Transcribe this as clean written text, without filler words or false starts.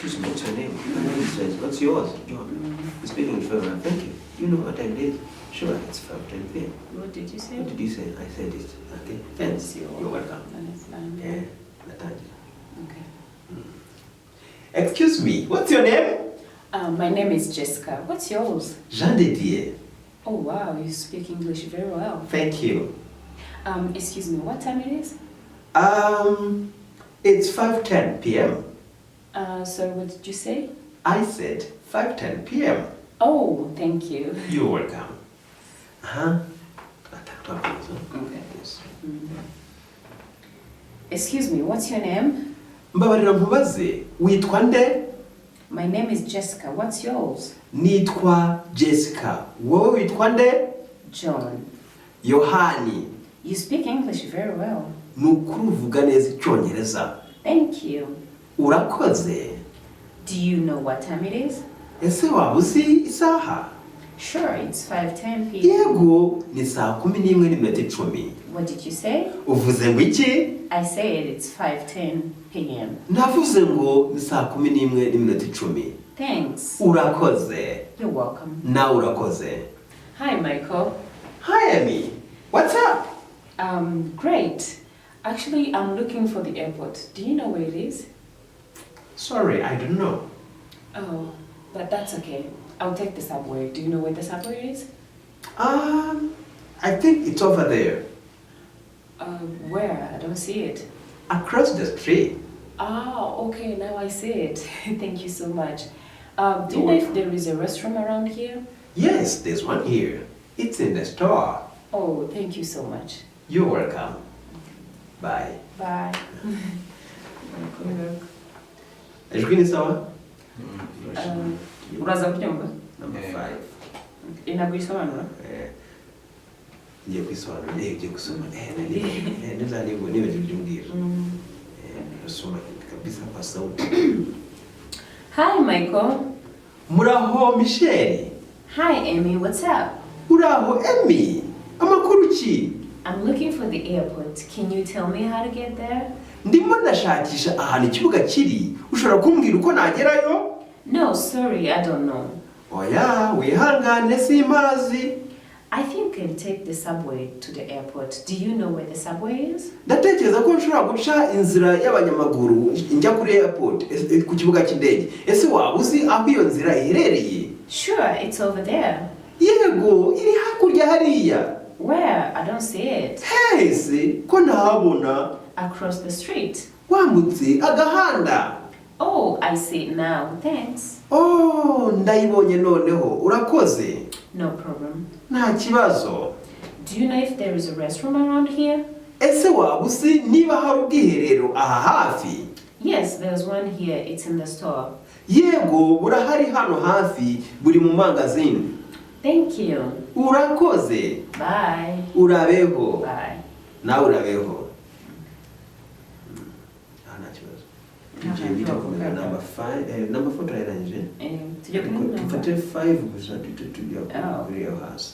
Excuse me, what's your name? My name is Rez. What's yours? John. You're speaking English very well. Thank you. You know what time it is? Sure, it's 5:10 p.m. What did you say? What did you say? I said it. Okay. Thanks. You're welcome. Yeah. Nathaniel. Okay. Excuse me, what's your name? My name is Jessica. What's yours? Jean de Dieu. Oh wow, you speak English very well. Thank you. Excuse me, what time it is? It's 5:10 p.m. So what did you say? I said 5:10 p.m. Oh, thank you. You're welcome. Uh-huh. Okay. Yes. Excuse me, what's your name? Mbabarira nkubaze, witwa nde? My name is Jessica. What's yours? Nitwa Jessica. Wowe witwa nde? John. Yohani. You speak English very well. Nukuri uvuga neza Icyongereza. Thank you. Urakoze. Do you know what time it is? Ese waba uzi isaha? Sure, it's 5:10 p.m. Yego, ni saa 11:10. What did you say? Uvuze ngo iki? I said it's 5:10 p.m. Navuze ngo ni saa 11:10. Thanks. Urakoze. You're welcome. Na urakoze. Hi, Michael. Hi, Amy. What's up? Great. Actually, I'm looking for the airport. Do you know where it is? Sorry, I don't know. Oh, but that's okay. I'll take the subway. Do you know where the subway is? I think it's over there. Where? I don't see it. Across the street. Ah, okay, now I see it. Thank you so much. Do you know if there is a restroom around here? Yes, there's one here. It's in the store. Oh, thank you so much. You're welcome. Bye. Bye. Ijwi ni sawa? Uraza kubyumva? Number 5. Inagusobanura? Ngiye kwisobanura. Ngiye gusoma. Nizaniwe niwe byumbwira. Nasoma kabisa kwa sauti. Hi, Michael. Muraho Michelle. Hi, Amy. What's up? Muraho Amy. Amakuru ki? I'm looking for the airport. Can you tell me how to get there? Ndimo ndashakisha ahantu ikibuga kiri. Ushobora kumbwira uko nagerayo? No, sorry, I don't know. Oya, wihangane simazi. I think I can take the subway to the airport. Do you know where the subway is? Ndatekereza ko nshobora guca inzira y'abanyamaguru njya kuri airport ku kibuga cy'indege. Ese waba uzi aho iyo nzira iherereye? Sure, it's over there. Yego, iri hakurya hariya. Where? I don't see it. Hey, se ko ntabona. Across the street. Wambutse agahanda. Oh, I see it now. Thanks. Oh, ndayibonye noneho. Urakoze. No problem. Nta kibazo. Do you know if there is a restroom around here? Ese waba uzi niba hari ubwiherero aha hafi? Yes, there's one here. It's in the store. Yego, burahari hano hafi, buri mu magazine. Thank you. Urakoze. Bye. Urabeho. Bye. Na urabeho. Nta kibazo. Tugiye bita kumenya number 5, number 4 turarangije. Tujya kuri number 5 gusa tujya kuri iyo hasi.